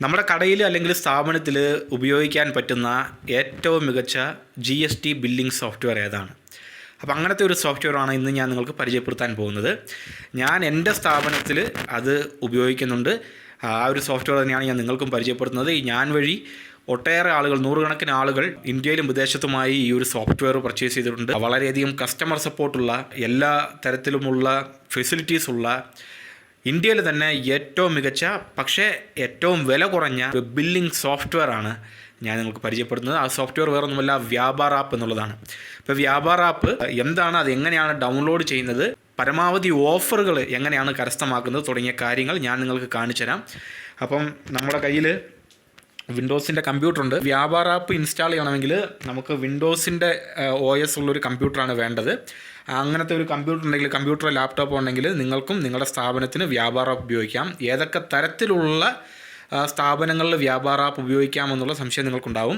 നമ്മുടെ കടയിൽ അല്ലെങ്കിൽ സ്ഥാപനത്തിൽ ഉപയോഗിക്കാൻ പറ്റുന്ന ഏറ്റവും മികച്ച GST ബില്ലിംഗ് സോഫ്റ്റ്വെയർ ഏതാണ്? അപ്പോൾ അങ്ങനത്തെ ഒരു സോഫ്റ്റ്വെയറാണ് ഇന്ന് ഞാൻ നിങ്ങൾക്ക് പരിചയപ്പെടുത്താൻ പോകുന്നത്. ഞാൻ എൻ്റെ സ്ഥാപനത്തിൽ അത് ഉപയോഗിക്കുന്നുണ്ട്. ആ ഒരു സോഫ്റ്റ്വെയർ തന്നെയാണ് ഞാൻ നിങ്ങൾക്കും പരിചയപ്പെടുത്തുന്നത്. ഞാൻ വഴി ഒട്ടേറെ ആളുകൾ, നൂറുകണക്കിന് ആളുകൾ ഇന്ത്യയിലും വിദേശത്തുമായി ഈ ഒരു സോഫ്റ്റ്വെയർ പർച്ചേസ് ചെയ്തിട്ടുണ്ട്. വളരെയധികം കസ്റ്റമർ സപ്പോർട്ടുള്ള, എല്ലാ തരത്തിലുമുള്ള ഫെസിലിറ്റീസ് ഉള്ള, ഇന്ത്യയിൽ തന്നെ ഏറ്റവും മികച്ച പക്ഷേ ഏറ്റവും വില കുറഞ്ഞ ഒരു ബില്ലിംഗ് സോഫ്റ്റ്വെയർ ആണ് ഞാൻ നിങ്ങൾക്ക് പരിചയപ്പെടുന്നത്. ആ സോഫ്റ്റ്വെയർ വേറൊന്നുമല്ല, വ്യാപാർ ആപ്പ് എന്നുള്ളതാണ്. ഇപ്പോൾ വ്യാപാർ ആപ്പ് എന്താണ്, അത് എങ്ങനെയാണ് ഡൗൺലോഡ് ചെയ്യുന്നത്, പരമാവധി ഓഫറുകൾ എങ്ങനെയാണ് കരസ്ഥമാക്കുന്നത് തുടങ്ങിയ കാര്യങ്ങൾ ഞാൻ നിങ്ങൾക്ക് കാണിച്ചു തരാം. അപ്പം നമ്മുടെ കയ്യിൽ വിൻഡോസിൻ്റെ കമ്പ്യൂട്ടറുണ്ട്. വ്യാപാർ ആപ്പ് ഇൻസ്റ്റാൾ ചെയ്യണമെങ്കിൽ നമുക്ക് വിൻഡോസിൻ്റെ OS ഉള്ളൊരു കമ്പ്യൂട്ടറാണ് വേണ്ടത്. അങ്ങനത്തെ ഒരു കമ്പ്യൂട്ടർ ഉണ്ടെങ്കിൽ, കമ്പ്യൂട്ടറോ ലാപ്ടോപ്പോ ഉണ്ടെങ്കിൽ നിങ്ങൾക്കും നിങ്ങളുടെ സ്ഥാപനത്തിന് വ്യാപാർ ആപ്പ് ഉപയോഗിക്കാം. ഏതൊക്കെ തരത്തിലുള്ള സ്ഥാപനങ്ങളിൽ വ്യാപാർ ആപ്പ് ഉപയോഗിക്കാമെന്നുള്ള സംശയം നിങ്ങൾക്കുണ്ടാവും.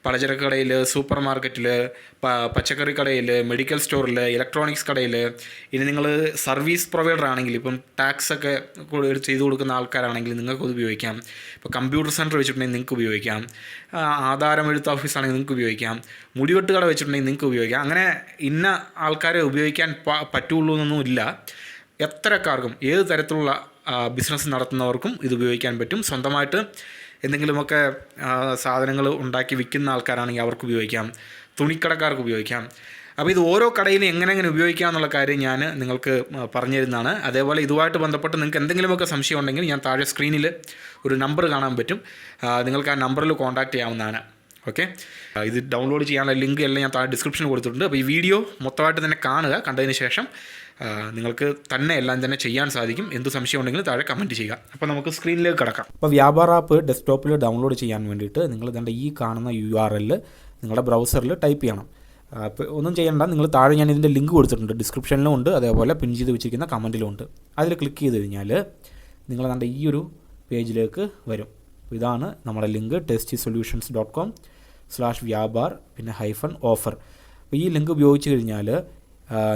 പലചരക്ക് കടയിൽ, സൂപ്പർ മാർക്കറ്റിൽ, പച്ചക്കറി കടയിൽ, മെഡിക്കൽ സ്റ്റോറിൽ, ഇലക്ട്രോണിക്സ് കടയിൽ, ഇനി നിങ്ങൾ സർവീസ് പ്രൊവൈഡർ ആണെങ്കിൽ, ഇപ്പം ടാക്സൊക്കെ ചെയ്തു കൊടുക്കുന്ന ആൾക്കാരാണെങ്കിൽ നിങ്ങൾക്കത് ഉപയോഗിക്കാം. ഇപ്പോൾ കമ്പ്യൂട്ടർ സെൻറ്റർ വെച്ചിട്ടുണ്ടെങ്കിൽ നിങ്ങൾക്ക് ഉപയോഗിക്കാം. ആധാരം എഴുത്ത് ഓഫീസാണെങ്കിൽ നിങ്ങൾക്ക് ഉപയോഗിക്കാം. മുടിവെട്ട് കട വെച്ചിട്ടുണ്ടെങ്കിൽ നിങ്ങൾക്ക് ഉപയോഗിക്കാം. അങ്ങനെ ഇന്ന ആൾക്കാരെ ഉപയോഗിക്കാൻ പറ്റുള്ളൂ എന്നൊന്നുമില്ല. എത്രക്കാർക്കും ഏത് തരത്തിലുള്ള ബിസിനസ് നടത്തുന്നവർക്കും ഇത് ഉപയോഗിക്കാൻ പറ്റും. സ്വന്തമായിട്ട് എന്തെങ്കിലുമൊക്കെ സാധനങ്ങൾ ഉണ്ടാക്കി വിൽക്കുന്ന ആൾക്കാരാണെങ്കിൽ അവർക്ക് ഉപയോഗിക്കാം. തുണിക്കടക്കാർക്ക് ഉപയോഗിക്കാം. അപ്പോൾ ഇത് ഓരോ കടയിലും എങ്ങനെ ഉപയോഗിക്കാം എന്നുള്ള കാര്യം ഞാൻ നിങ്ങൾക്ക് പറഞ്ഞു തരുന്നതാണ്. അതേപോലെ ഇതുമായിട്ട് ബന്ധപ്പെട്ട് നിങ്ങൾക്ക് എന്തെങ്കിലുമൊക്കെ സംശയം ഉണ്ടെങ്കിൽ ഞാൻ താഴെ സ്ക്രീനിൽ ഒരു നമ്പർ കാണാൻ പറ്റും. നിങ്ങൾക്ക് ആ നമ്പറിൽ കോൺടാക്റ്റ് ചെയ്യാവുന്നതാണ്. ഓക്കെ, ഇത് ഡൗൺലോഡ് ചെയ്യാനുള്ള ലിങ്ക് എല്ലാം ഞാൻ താഴെ ഡിസ്ക്രിപ്ഷനിൽ കൊടുത്തിട്ടുണ്ട്. അപ്പോൾ ഈ വീഡിയോ മൊത്തമായിട്ട് തന്നെ കാണുക. കണ്ടതിന് ശേഷം നിങ്ങൾക്ക് തന്നെ എല്ലാം തന്നെ ചെയ്യാൻ സാധിക്കും. എന്ത് സംശയം ഉണ്ടെങ്കിലും താഴെ കമൻറ്റ് ചെയ്യുക. അപ്പോൾ നമുക്ക് സ്ക്രീനിലേക്ക് കിടക്കാം. അപ്പോൾ വ്യാപാർ ആപ്പ് ഡെസ്ക്ടോപ്പിൽ ഡൗൺലോഡ് ചെയ്യാൻ വേണ്ടിയിട്ട് നിങ്ങൾ ഇതിൻ്റെ ഈ കാണുന്ന URL നിങ്ങളുടെ ബ്രൗസറിൽ ടൈപ്പ് ചെയ്യണം. അപ്പോൾ ഒന്നും ചെയ്യേണ്ട, നിങ്ങൾ താഴെ ഞാൻ ഇതിൻ്റെ ലിങ്ക് കൊടുത്തിട്ടുണ്ട്, ഡിസ്ക്രിപ്ഷനിലും ഉണ്ട്, അതേപോലെ പിൻ ചെയ്ത് വെച്ചിരിക്കുന്ന കമൻറ്റിലും ഉണ്ട്. അതിൽ ക്ലിക്ക് ചെയ്ത് കഴിഞ്ഞാൽ നിങ്ങൾ നമ്മുടെ ഈ ഒരു പേജിലേക്ക് വരും. ഇതാണ് നമ്മുടെ ലിങ്ക്, testsolutions.com/വ്യാപാർ പിന്നെ -offer. അപ്പോൾ ഈ ലിങ്ക് ഉപയോഗിച്ച് കഴിഞ്ഞാൽ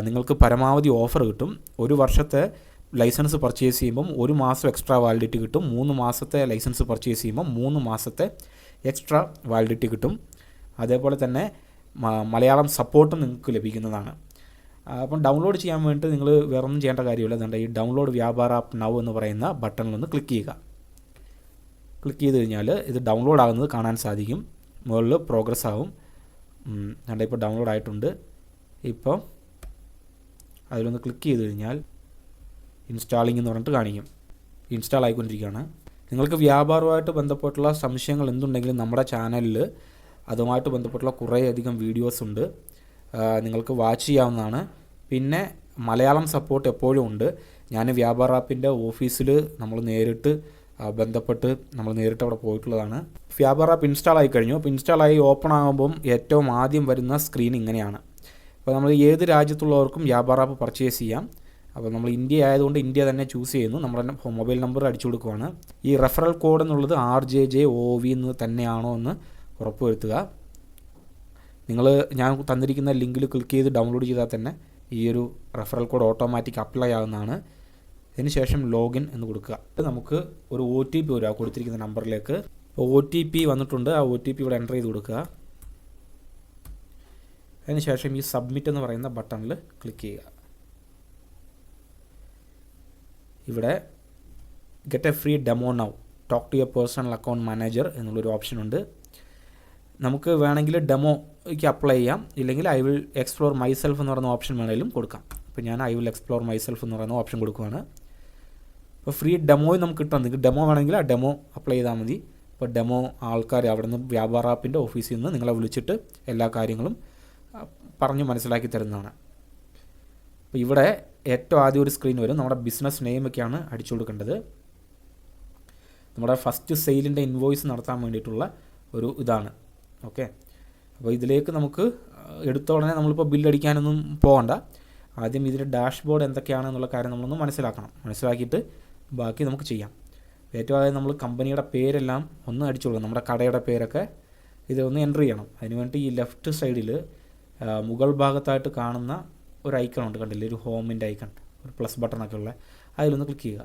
നിങ്ങൾക്ക് പരമാവധി ഓഫർ കിട്ടും. 1 വർഷത്തെ ലൈസൻസ് പർച്ചേസ് ചെയ്യുമ്പം 1 മാസം എക്സ്ട്രാ വാലിഡിറ്റി കിട്ടും. 3 മാസത്തെ ലൈസൻസ് പർച്ചേസ് ചെയ്യുമ്പം 3 മാസത്തെ എക്സ്ട്രാ വാലിഡിറ്റി കിട്ടും. അതേപോലെ തന്നെ മലയാളം സപ്പോർട്ടും നിങ്ങൾക്ക് ലഭിക്കുന്നതാണ്. അപ്പം ഡൗൺലോഡ് ചെയ്യാൻ വേണ്ടി നിങ്ങൾ വേറൊന്നും ചെയ്യേണ്ട കാര്യമില്ല. അതുകൊണ്ട് ഈ ഡൗൺലോഡ് വ്യാപാർ ആപ്പ് നൗ എന്ന് പറയുന്ന ബട്ടണിലൊന്ന് ക്ലിക്ക് ചെയ്യുക. ക്ലിക്ക് ചെയ്ത് കഴിഞ്ഞാൽ ഇത് ഡൗൺലോഡ് ആകുന്നത് കാണാൻ സാധിക്കും. മുകളിൽ പ്രോഗ്രസ് ആവും. അതുകൊണ്ട് ഇപ്പോൾ ഡൗൺലോഡ് ആയിട്ടുണ്ട്. ഇപ്പോൾ അതിലൊന്ന് ക്ലിക്ക് ചെയ്ത് കഴിഞ്ഞാൽ ഇൻസ്റ്റാളിംഗ് എന്ന് പറഞ്ഞിട്ട് കാണിക്കും. ഇൻസ്റ്റാൾ ആയിക്കൊണ്ടിരിക്കുകയാണ്. നിങ്ങൾക്ക് വ്യാപാരവുമായിട്ട് ബന്ധപ്പെട്ടുള്ള സംശയങ്ങൾ എന്തുണ്ടെങ്കിലും നമ്മുടെ ചാനലിൽ അതുമായിട്ട് ബന്ധപ്പെട്ടുള്ള കുറേയധികം വീഡിയോസ് ഉണ്ട്, നിങ്ങൾക്ക് വാച്ച് ചെയ്യാവുന്നതാണ്. പിന്നെ മലയാളം സപ്പോർട്ട് എപ്പോഴും ഉണ്ട്. ഞാൻ വ്യാപാർ ആപ്പിൻ്റെ ഓഫീസിൽ നമ്മൾ നേരിട്ട് ബന്ധപ്പെട്ട് നമ്മൾ നേരിട്ട് അവിടെ പോയിട്ടുള്ളതാണ്. വ്യാപാർ ആപ്പ് ഇൻസ്റ്റാൾ ആയി കഴിഞ്ഞു. അപ്പോൾ ഇൻസ്റ്റാൾ ആയി ഓപ്പൺ ആകുമ്പം ഏറ്റവും ആദ്യം വരുന്ന സ്ക്രീൻ ഇങ്ങനെയാണ്. അപ്പോൾ നമ്മൾ ഏത് രാജ്യത്തുള്ളവർക്കും വ്യാപാർ ആപ്പ് പർച്ചേസ് ചെയ്യാം. അപ്പോൾ നമ്മൾ ഇന്ത്യ ആയതുകൊണ്ട് ഇന്ത്യ തന്നെ ചൂസ് ചെയ്യുന്നു. നമ്മുടെ മൊബൈൽ നമ്പർ അടിച്ചു കൊടുക്കുകയാണ്. ഈ റെഫറൽ കോഡ് എന്നുള്ളത് RJJOV എന്ന് തന്നെയാണോ എന്ന് ഉറപ്പുവരുത്തുക. ഞാൻ തന്നിരിക്കുന്ന ലിങ്കിൽ ക്ലിക്ക് ചെയ്ത് ഡൗൺലോഡ് ചെയ്താൽ തന്നെ ഈ ഒരു റെഫറൽ കോഡ് ഓട്ടോമാറ്റിക് അപ്ലൈ ആകുന്നതാണ്. അതിനുശേഷം ലോഗിൻ എന്ന് കൊടുക്കുക. നമുക്ക് ഒരു OTP വരിക കൊടുത്തിരിക്കുന്ന നമ്പറിലേക്ക്. OTP വന്നിട്ടുണ്ട്. ആ OTP ഇവിടെ എൻ്റർ ചെയ്ത് കൊടുക്കുക. അതിനുശേഷം ഈ സബ്മിറ്റ് എന്ന് പറയുന്ന ബട്ടണിൽ ക്ലിക്ക് ചെയ്യുക. ഇവിടെ get a free demo now, talk to a personal account manager എന്നുള്ളൊരു ഓപ്ഷൻ ഉണ്ട്. നമുക്ക് വേണമെങ്കിൽ ഡെമോയ്ക്ക് അപ്ലൈ ചെയ്യാം, ഇല്ലെങ്കിൽ ഐ വിൽ എക്സ്പ്ലോർ മൈസെൽഫ് എന്ന് പറയുന്ന ഓപ്ഷൻ വേണമെങ്കിലും കൊടുക്കാം. അപ്പോൾ ഞാൻ ഐ വിൽ എക്സ്പ്ലോർ മൈസെൽഫ് എന്ന് പറയുന്ന ഓപ്ഷൻ കൊടുക്കുകയാണ്. അപ്പോൾ ഫ്രീ ഡെമോയും നമുക്ക് കിട്ടാം. നിങ്ങൾക്ക് ഡെമോ വേണമെങ്കിൽ ആ ഡെമോ അപ്ലൈ ചെയ്താൽ മതി. അപ്പോൾ ഡെമോ ആൾക്കാർ അവിടെ നിന്ന് വ്യാപാർ ആപ്പിൻ്റെ ഓഫീസിൽ നിന്ന് നിങ്ങളെ വിളിച്ചിട്ട് എല്ലാ കാര്യങ്ങളും പറഞ്ഞ് മനസ്സിലാക്കി തരുന്നതാണ്. അപ്പോൾ ഇവിടെ ഏറ്റവും ആദ്യം ഒരു സ്ക്രീൻ വരും. നമ്മുടെ ബിസിനസ് നെയിമൊക്കെയാണ് അടിച്ചു കൊടുക്കേണ്ടത്. നമ്മുടെ ഫസ്റ്റ് സെയിലിൻ്റെ ഇൻവോയ്സ് നടത്താൻ വേണ്ടിയിട്ടുള്ള ഒരു ഇതാണ്. ഓക്കെ, അപ്പോൾ ഇതിലേക്ക് നമുക്ക് എടുത്ത ഉടനെ നമ്മളിപ്പോൾ ബില്ലടിക്കാനൊന്നും പോകണ്ട. ആദ്യം ഇതിൻ്റെ ഡാഷ്ബോർഡ് എന്തൊക്കെയാണെന്നുള്ള കാര്യം നമ്മളൊന്ന് മനസ്സിലാക്കിയിട്ട് ബാക്കി നമുക്ക് ചെയ്യാം. ഏറ്റവും ആദ്യം നമ്മൾ കമ്പനിയുടെ പേരെല്ലാം ഒന്ന് അടിച്ചു കൊടുക്കണം. നമ്മുടെ കടയുടെ പേരൊക്കെ ഇതൊന്ന് എൻ്റർ ചെയ്യണം. അതിനുവേണ്ടി ഈ ലെഫ്റ്റ് സൈഡിൽ മുകൾ ഭാഗത്തായിട്ട് കാണുന്ന ഒരു ഐക്കൺ ഉണ്ട്, കണ്ടില്ലേ, ഒരു ഹോമിൻ്റെ ഐക്കൺ, ഒരു പ്ലസ് ബട്ടണൊക്കെ ഉള്ള, അതിലൊന്ന് ക്ലിക്ക് ചെയ്യുക.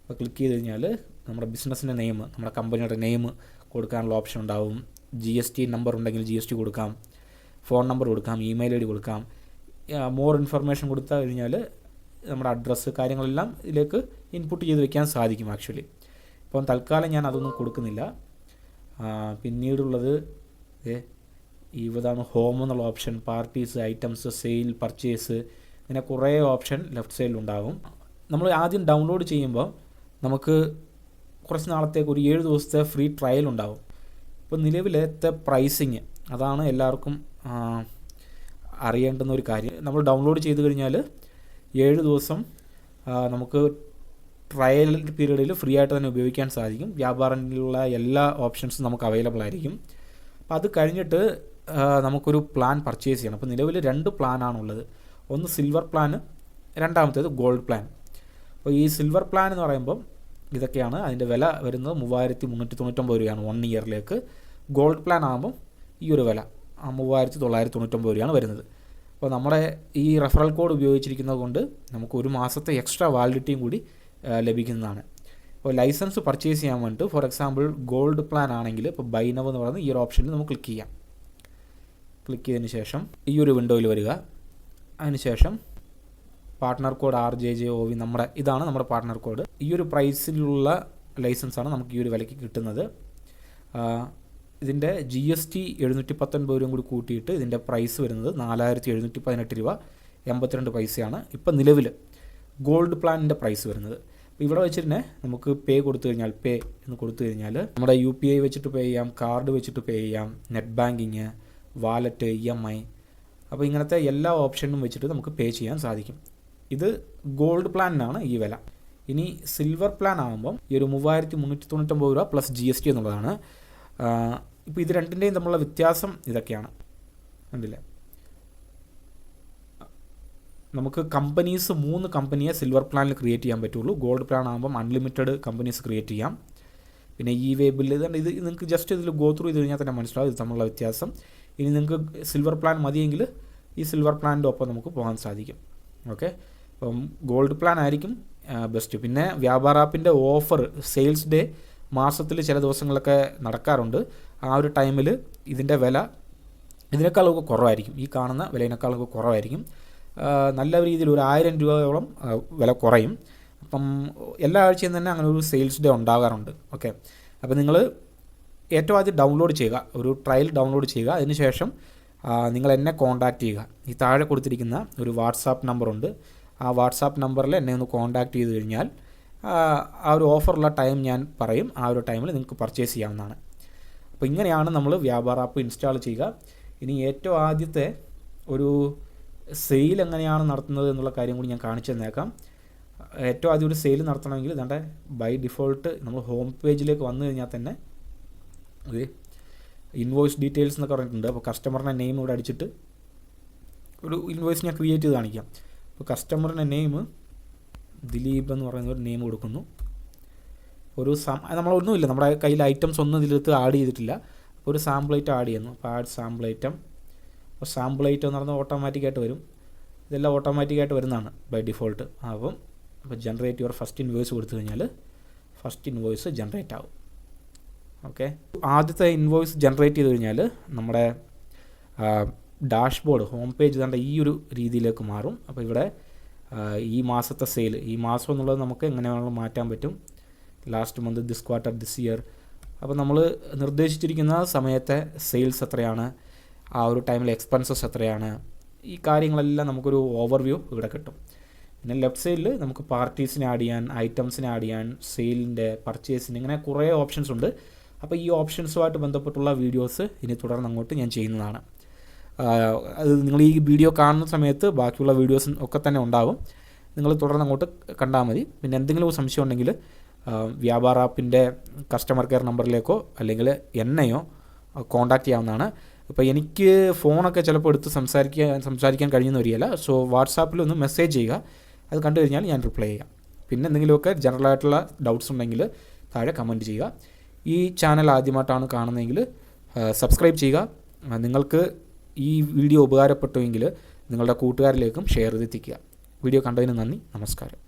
അപ്പോൾ ക്ലിക്ക് ചെയ്ത് കഴിഞ്ഞാൽ നമ്മുടെ ബിസിനസ്സിൻ്റെ നെയിം, നമ്മുടെ കമ്പനിയുടെ നെയിം കൊടുക്കാനുള്ള ഓപ്ഷൻ ഉണ്ടാവും. GST നമ്പർ ഉണ്ടെങ്കിൽ GST കൊടുക്കാം, ഫോൺ നമ്പർ കൊടുക്കാം, ഇമെയിൽ ID കൊടുക്കാം. മോർ ഇൻഫർമേഷൻ കൊടുത്താൽ കഴിഞ്ഞാൽ നമ്മുടെ അഡ്രസ്സ് കാര്യങ്ങളെല്ലാം ഇതിലേക്ക് ഇൻപുട്ട് ചെയ്ത് വെക്കാൻ സാധിക്കും ആക്ച്വലി. ഇപ്പം തൽക്കാലം ഞാൻ അതൊന്നും കൊടുക്കുന്നില്ല. പിന്നീടുള്ളത് ഇതാണ് ഹോം എന്നുള്ള option, parties, items, sale, purchase, ഇങ്ങനെ കുറേ ഓപ്ഷൻ ലെഫ്റ്റ് സൈഡിലുണ്ടാകും. നമ്മൾ ആദ്യം ഡൗൺലോഡ് ചെയ്യുമ്പോൾ നമുക്ക് കുറച്ച് നാളത്തേക്ക് ഒരു 7 ദിവസത്തെ ഫ്രീ ട്രയൽ ഉണ്ടാകും. ഇപ്പോൾ നിലവിലത്തെ പ്രൈസിങ് അതാണ് എല്ലാവർക്കും അറിയേണ്ടുന്ന ഒരു കാര്യം. നമ്മൾ ഡൗൺലോഡ് ചെയ്ത് കഴിഞ്ഞാൽ 7 ദിവസം നമുക്ക് ട്രയൽ പീരീഡിൽ ഫ്രീ ആയിട്ട് തന്നെ ഉപയോഗിക്കാൻ സാധിക്കും. വ്യാപാരത്തിലുള്ള എല്ലാ ഓപ്ഷൻസും നമുക്ക് അവൈലബിൾ ആയിരിക്കും. അപ്പോൾ അത് കഴിഞ്ഞിട്ട് നമുക്കൊരു പ്ലാൻ പർച്ചേസ് ചെയ്യണം. അപ്പോൾ നിലവിൽ 2 പ്ലാനാണുള്ളത്. ഒന്ന് സിൽവർ പ്ലാൻ, രണ്ടാമത്തേത് ഗോൾഡ് പ്ലാൻ. അപ്പോൾ ഈ സിൽവർ പ്ലാൻ എന്ന് പറയുമ്പം ഇതൊക്കെയാണ്. അതിൻ്റെ വില വരുന്നത് 3399 രൂപയാണ് 1 ഇയറിലേക്ക്. ഗോൾഡ് പ്ലാൻ ആകുമ്പം ഈ ഒരു വില 3999 രൂപയാണ് വരുന്നത്. അപ്പോൾ നമ്മുടെ ഈ റെഫറൽ കോഡ് ഉപയോഗിച്ചിരിക്കുന്നത് കൊണ്ട് നമുക്ക് 1 മാസത്തെ എക്സ്ട്രാ വാലിഡിറ്റിയും കൂടി ലഭിക്കുന്നതാണ്. ഇപ്പോൾ ലൈസൻസ് പർച്ചേസ് ചെയ്യാൻ വേണ്ടിയിട്ട് ഫോർ എക്സാമ്പിൾ ഗോൾഡ് പ്ലാൻ ആണെങ്കിൽ ഇപ്പോൾ ബൈ നൗ എന്ന് പറയുന്നത് ഈ ഒരു ഓപ്ഷനിൽ നമുക്ക് ക്ലിക്ക് ചെയ്യാം. ക്ലിക്ക് ചെയ്തതിന് ശേഷം ഈ ഒരു വിൻഡോയിൽ വരിക. അതിനുശേഷം പാർട്ട്ണർ കോഡ് RJJOV ഇതാണ് നമ്മുടെ പാർട്ട്ണർ കോഡ്. ഈ ഒരു പ്രൈസിലുള്ള ലൈസൻസാണ് നമുക്ക് ഈ ഒരു വിലയ്ക്ക് കിട്ടുന്നത്. ഇതിൻ്റെ GST 719 രൂപയും കൂടി കൂട്ടിയിട്ട് ഇതിൻ്റെ പ്രൈസ് വരുന്നത് 4718 രൂപ 82 പൈസയാണ് ഇപ്പോൾ നിലവിൽ ഗോൾഡ് പ്ലാനിൻ്റെ പ്രൈസ് വരുന്നത്. അപ്പോൾ ഇവിടെ വെച്ചിട്ട് തന്നെ നമുക്ക് പേ കൊടുത്തു കഴിഞ്ഞാൽ പേ എന്ന് കൊടുത്തു കഴിഞ്ഞാൽ നമ്മുടെ UPI വെച്ചിട്ട് പേ ചെയ്യാം, കാർഡ് വെച്ചിട്ട് പേ ചെയ്യാം, നെറ്റ് ബാങ്കിങ്, വാലറ്റ്, EMI, അപ്പോൾ ഇങ്ങനത്തെ എല്ലാ ഓപ്ഷനും വെച്ചിട്ട് നമുക്ക് പേ ചെയ്യാൻ സാധിക്കും. ഇത് ഗോൾഡ് പ്ലാനിനാണ് ഈ വില. ഇനി സിൽവർ പ്ലാൻ ആകുമ്പം ഈ ഒരു 3399 രൂപ പ്ലസ് GST എന്നുള്ളതാണ്. ഇപ്പോൾ ഇത് രണ്ടിൻ്റെയും തമ്മിലുള്ള വ്യത്യാസം ഇതൊക്കെയാണ്, കണ്ടില്ലേ. നമുക്ക് 3 കമ്പനിയെ സിൽവർ പ്ലാനിൽ ക്രിയേറ്റ് ചെയ്യാൻ പറ്റുള്ളൂ. ഗോൾഡ് പ്ലാൻ ആകുമ്പം അൺലിമിറ്റഡ് കമ്പനീസ് ക്രിയേറ്റ് ചെയ്യാം. പിന്നെ വേ ബില്ല് ഇത് നിങ്ങൾക്ക് ജസ്റ്റ് ഇതിൽ ഗോ ത്രൂ ചെയ്ത് കഴിഞ്ഞാൽ തന്നെ മനസ്സിലാവും ഇത് തമ്മിലുള്ള വ്യത്യാസം. ഇനി നിങ്ങൾക്ക് സിൽവർ പ്ലാൻ മതിയെങ്കിൽ ഈ സിൽവർ പ്ലാനിൻ്റെ ഒപ്പം നമുക്ക് പോകാൻ സാധിക്കും. ഓക്കെ, അപ്പം ഗോൾഡ് പ്ലാൻ ആയിരിക്കും ബെസ്റ്റ്. പിന്നെ വ്യാപാര ആപ്പിൻ്റെ ഓഫർ സെയിൽസ് ഡേ മാസത്തിൽ ചില ദിവസങ്ങളൊക്കെ നടക്കാറുണ്ട്. ആ ഒരു ടൈമിൽ ഇതിൻ്റെ വില ഇതിനേക്കാളൊക്കെ കുറവായിരിക്കും, ഈ കാണുന്ന വിലയിനേക്കാളൊക്കെ കുറവായിരിക്കും. നല്ല രീതിയിൽ ഒരു 1000 രൂപയോളം വില കുറയും. അപ്പം എല്ലാ ആഴ്ചയും തന്നെ അങ്ങനെ ഒരു സെയിൽസ് ഡേ ഉണ്ടാകാറുണ്ട്. ഓക്കെ, അപ്പോൾ നിങ്ങൾ ഏറ്റവും ആദ്യം ഡൗൺലോഡ് ചെയ്യുക, ഒരു ട്രയൽ ഡൗൺലോഡ് ചെയ്യുക. അതിനുശേഷം നിങ്ങൾ എന്നെ കോൺടാക്റ്റ് ചെയ്യുക. ഈ താഴെ കൊടുത്തിരിക്കുന്ന ഒരു വാട്സാപ്പ് നമ്പറുണ്ട്. ആ വാട്സാപ്പ് നമ്പറിൽ എന്നെ ഒന്ന് കോൺടാക്റ്റ് ചെയ്ത് കഴിഞ്ഞാൽ ആ ഒരു ഓഫറുള്ള ടൈം ഞാൻ പറയും. ആ ഒരു ടൈമിൽ നിങ്ങൾക്ക് പർച്ചേസ് ചെയ്യാവുന്നതാണ്. അപ്പോൾ ഇങ്ങനെയാണ് നമ്മൾ വ്യാപാര ആപ്പ് ഇൻസ്റ്റാൾ ചെയ്യുക. ഇനി ഏറ്റവും ആദ്യത്തെ ഒരു സെയിൽ എങ്ങനെയാണ് നടത്തുന്നത് എന്നുള്ള കാര്യം കൂടി ഞാൻ കാണിച്ചു തന്നേക്കാം. ഏറ്റവും ആദ്യം ഒരു സെയിൽ നടത്തണമെങ്കിൽ ഇതാണ്ട് ബൈ ഡിഫോൾട്ട് നമ്മൾ ഹോം പേജിലേക്ക് വന്നു കഴിഞ്ഞാൽ തന്നെ ഒരു ഇൻവോയ്സ് ഡീറ്റെയിൽസ് എന്നൊക്കെ പറഞ്ഞിട്ടുണ്ട്. അപ്പോൾ കസ്റ്റമറിൻ്റെ നെയിം ഇവിടെ അടിച്ചിട്ട് ഒരു ഇൻവോയ്സ് ഞാൻ ക്രിയേറ്റ് ചെയ്ത് കാണിക്കാം. അപ്പോൾ കസ്റ്റമറിൻ്റെ നെയിം ദിലീപ് എന്ന് പറയുന്ന ഒരു നെയിം കൊടുക്കുന്നു. ഒരു നമ്മളൊന്നുമില്ല, നമ്മുടെ കയ്യിൽ ഐറ്റംസ് ഒന്നും ഇതിലത്ത് ആഡ് ചെയ്തിട്ടില്ല. അപ്പോൾ ഒരു സാമ്പിൾ ഐറ്റം ആഡ് ചെയ്യുന്നു. അപ്പോൾ ആഡ് സാമ്പിൾ ഐറ്റം. അപ്പോൾ സാമ്പിൾ ഐറ്റം എന്ന് പറഞ്ഞാൽ ഓട്ടോമാറ്റിക്കായിട്ട് വരും. ഇതെല്ലാം ഓട്ടോമാറ്റിക്കായിട്ട് വരുന്നതാണ് ബൈ ഡിഫോൾട്ട്. അപ്പോൾ ജനറേറ്റ് യുവർ ഫസ്റ്റ് ഇൻവോയ്സ് കൊടുത്തു കഴിഞ്ഞാൽ ഫസ്റ്റ് ഇൻവോയ്സ് ജനറേറ്റ് ആവും. ഓക്കെ, ആദ്യത്തെ ഇൻവോയ്സ് ജനറേറ്റ് ചെയ്ത് കഴിഞ്ഞാൽ നമ്മുടെ ഡാഷ്ബോർഡ് ഹോം പേജ് കണ്ട ഈ ഒരു രീതിയിലേക്ക് മാറും. അപ്പോൾ ഇവിടെ ഈ മാസത്തെ സെയിൽ, ഈ മാസം എന്നുള്ളത് നമുക്ക് എങ്ങനെ വേണമെങ്കിലും മാറ്റാൻ പറ്റും. Last month, this quarter, this year. അപ്പോൾ നമ്മൾ നിർദ്ദേശിച്ചിരിക്കുന്ന സമയത്തെ സെയിൽസ് എത്രയാണ്, ആ ഒരു ടൈമിൽ എക്സ്പെൻസസ് എത്രയാണ്, ഈ കാര്യങ്ങളെല്ലാം നമുക്കൊരു ഓവർവ്യൂ ഇവിടെ കിട്ടും. പിന്നെ ലെഫ്റ്റ് സൈഡിൽ നമുക്ക് പാർട്ടീസിനെ ആഡ് ചെയ്യാൻ, ഐറ്റംസിനെ ആഡ് ചെയ്യാൻ, സെയിലിൻ്റെ, പർച്ചേസിന്, ഇങ്ങനെ കുറേ ഓപ്ഷൻസ് ഉണ്ട്. അപ്പോൾ ഈ ഓപ്ഷൻസുമായിട്ട് ബന്ധപ്പെട്ടുള്ള വീഡിയോസ് ഇനി തുടർന്ന് അങ്ങോട്ട് ഞാൻ ചെയ്യുന്നതാണ്. അത് നിങ്ങൾ ഈ വീഡിയോ കാണുന്ന സമയത്ത് ബാക്കിയുള്ള വീഡിയോസ് ഒക്കെ തന്നെ ഉണ്ടാവും. നിങ്ങൾ തുടർന്ന് അങ്ങോട്ട് കണ്ടാൽ മതി. പിന്നെ എന്തെങ്കിലും സംശയം ഉണ്ടെങ്കിൽ വ്യാപാര ആപ്പിൻ്റെ കസ്റ്റമർ കെയർ നമ്പറിലേക്കോ അല്ലെങ്കിൽ എന്നെയോ കോൺടാക്റ്റ് ചെയ്യാവുന്നതാണ്. ഇപ്പോൾ എനിക്ക് ഫോണൊക്കെ ചിലപ്പോൾ എടുത്ത് സംസാരിക്കാൻ കഴിയുന്ന വരികയില്ല. സോ വാട്സാപ്പിൽ ഒന്ന് മെസ്സേജ് ചെയ്യുക, അത് കണ്ടു കഴിഞ്ഞാൽ ഞാൻ റിപ്ലൈ ചെയ്യാം. പിന്നെ എന്തെങ്കിലുമൊക്കെ ജനറലായിട്ടുള്ള ഡൗട്ട്സ് ഉണ്ടെങ്കിൽ താഴെ കമൻറ്റ് ചെയ്യുക. ഈ ചാനൽ ആദ്യമായിട്ടാണ് കാണുന്നതെങ്കിൽ സബ്സ്ക്രൈബ് ചെയ്യുക. നിങ്ങൾക്ക് ഈ വീഡിയോ ഉപകാരപ്പെട്ടുവെങ്കിൽ നിങ്ങളുടെ കൂട്ടുകാരിലേക്കും ഷെയർ ചെയ്തെത്തിക്കുക. വീഡിയോ കണ്ടതിന് നന്ദി, നമസ്കാരം.